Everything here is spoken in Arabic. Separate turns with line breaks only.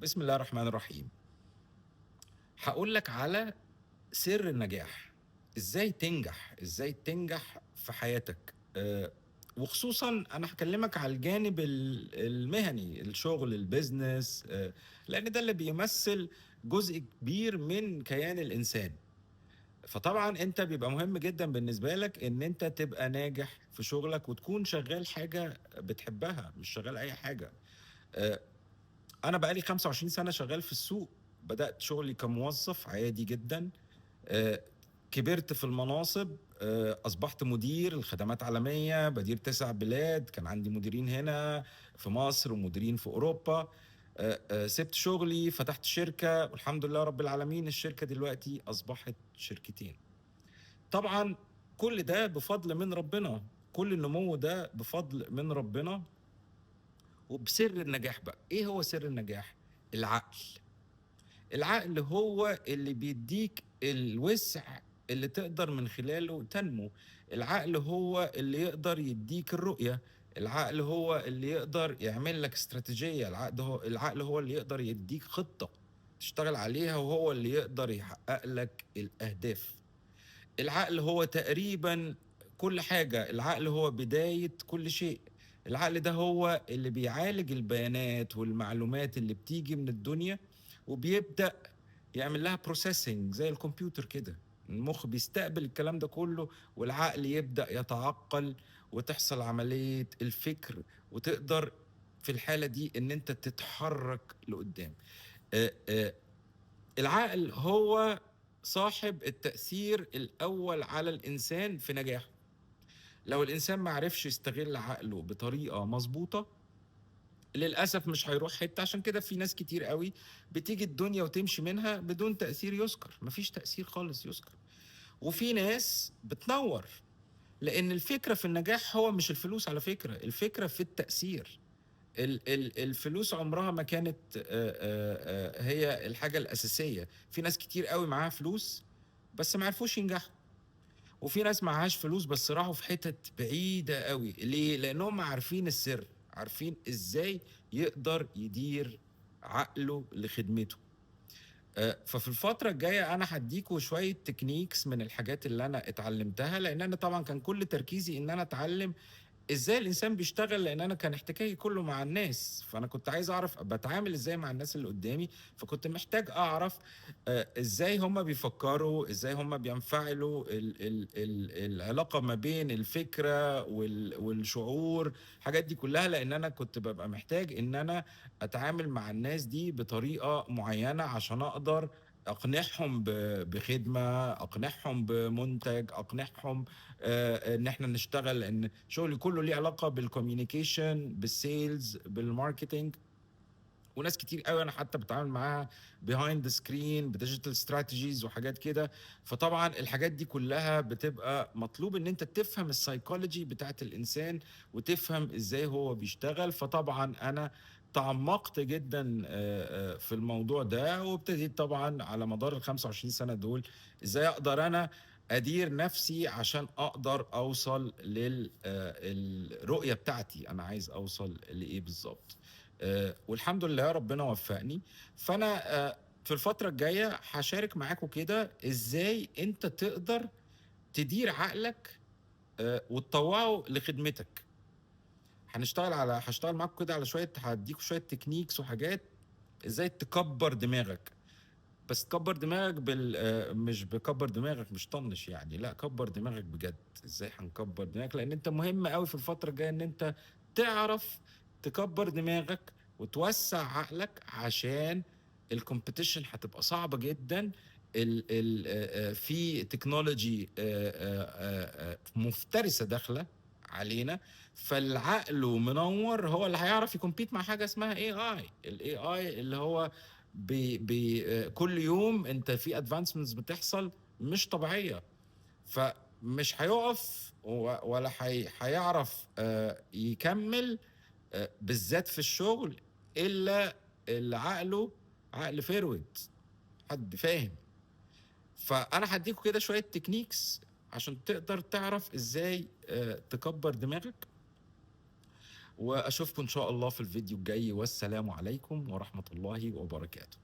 بسم الله الرحمن الرحيم. هاقول لك على سر النجاح، إزاي تنجح في حياتك، وخصوصًا أنا هاكلمك على الجانب المهني، الشغل، الbusiness، لأن ده اللي بيمثّل جزء كبير من كيان الإنسان. فطبعًا أنت بيبقى مهم جدًا بالنسبة لك إن أنت تبقى ناجح في شغلك وتكون شغّال حاجة بتحبها، مش شغّال أي حاجة. آآ أنا بقى لي 25 سَنة شغّال في السوق، بدأت شغلي كموظف عادي جدًا، آآ كبرت في المناصب، أصبحت مدير لخدمات عالمية، بادير 9 بلاد، كان عندي مديرين هنا في مصر ومديرين في أوروبا، سِبت شغلي، فتحت شركة والحمد لله رب العالمين الشركة دلوقتي أصبحت شركتين. طبعًا كل ده بفضل من ربنا، كل النمو ده بفضل من ربنا وبسر النجاح بقى، إيه هو سر النجاح؟ العقل. العقل هو اللي بيدّيك الوسع اللي تقدر من خلاله تنمو، العقل هو اللي يقدر يدّيك الرؤية، العقل هو اللي يقدر يعمل لك استراتيجية، العقل هو اللي يقدر يدّيك خطة تشتغل عليها، وهو اللي يقدر يحقق لك الأهداف. العقل هو تقريبًا كل حاجة، العقل هو بداية كل شيء، العقل ده هو اللي بيعالج البيانات والمعلومات اللي بتيجي من الدنيا، وبيبدأ يعمل لها processing زي الكمبيوتر كده، المخ بيستقبل الكلام ده كله، والعقل يبدأ يتعقل، وتحصل عملية الفكر، وتقدر في الحالة دي إن أنت تتحرك لقدام. آآ العقل هو صاحب التأثير الأول على الإنسان في نجاحه. لو الإنسان ما عرفش يستغل عقله بطريقة مضبوطة، للأسف مش هيروح حتّة، عشان كده في ناس كتير أوي بتيجي الدنيا وتمشي منها بدون تأثير يُذكر، ما فيش تأثير خالص يُذكر. وفي ناس بتنوّر، لإن الفكرة في النجاح هو مش الفلوس على فكرة، الفكرة في التأثير. الفلوس عمرها ما كانت هي الحاجة الأساسية، في ناس كتير أوي معاها فلوس، بس ما عرفوش ينجحوا، وفي ناس معهاش فلوس بس راحوا في حتت بعيدة أوي، ليه؟ لأنهم عارفين السر، عارفين إزاي يقدر يدير عقله لخدمته. ففي الفترة الجاية أنا هادّيكم شوية techniques من الحاجات اللي أنا اتعلمتها، لإن أنا طبعًا كان كل تركيزي إن أنا أتعلم إزاي الإنسان بيشتغل، لإن أنا كان احتكاكي كُلّه مع الناس، فأنا كنت عايز أعرف باتعامل إزاي مع الناس اللي قدّامي، فكنت محتاج أعرف إزاي هُم بيفكّروا، إزاي هُم بينفعلوا، العلاقة ما بين الفكرة والشعور، الحاجات دي كُلّها، لإن أنا كنت بابقى محتاج إن أنا أتعامل مع الناس دي بطريقة معيّنة عشان أقدر أقنعهم بخدمة، أقنعهم بمنتج، أقنعهم إن إحنا نشتغل، لإن شغلي كُلّه ليه علاقة بالcommunication، بالsales، بالmarketing، وناس كتير أوي أنا حتى باتعامل معاها behind the screen بdigital strategies وحاجات كده. فطبعًا الحاجات دي كُلّها بتبقى مطلوب إن أنت تفهم الpsychology بتاعة الإنسان، وتفهم إزاي هو بيشتغل. فطبعًا أنا تعمقت جدًا في الموضوع ده، وابتديت طبعًا على مدار ال25 سنة دول إزاي أقدر أنا أدير نفسي عشان أقدر أوصل الرؤية بتاعتي، أنا عايز أوصل لإيه بالضبط. والحمد لله ربنا وفّقني. فأنا في الفترة الجاية هاشارك معاكم كده إزاي أنت تقدر تدير عقلك وتطوّعه لخدمتك. هاشتغل معاكم كده على هادّيكم شوية techniques وحاجات إزاي تكبّر دماغك، بس تكبّر دماغك مش بكبّر دماغك مش طنّش يعني، لأ كبّر دماغك بجد. إزاي هنكبّر دماغك؟ لإن أنت مهم أوي في الفترة الجاية إن أنت تعرف تكبّر دماغك وتوسّع عقلك، عشان الcompetition هتبقى صعبة جدًا. ال ال في technology مفترسة داخلة علينا، فاللي عقله منوّر هو اللي هيعرف يcompete مع حاجة اسمها AI. الAI اللي هو بي بي كل يوم أنت في advancements بتحصل مش طبيعية، فمش هيُقف ولا هيعرف يكمّل بالذات في الشغل، إلا اللي عقله عقل فِرِوِد، حد فاهم. فأنا هادّيكم كده شوية techniques عشان تقدر تعرف إزاي تكبّر دماغك، واشوفكم ان شاء الله في الفيديو الجاي، والسلام عليكم ورحمة الله وبركاته.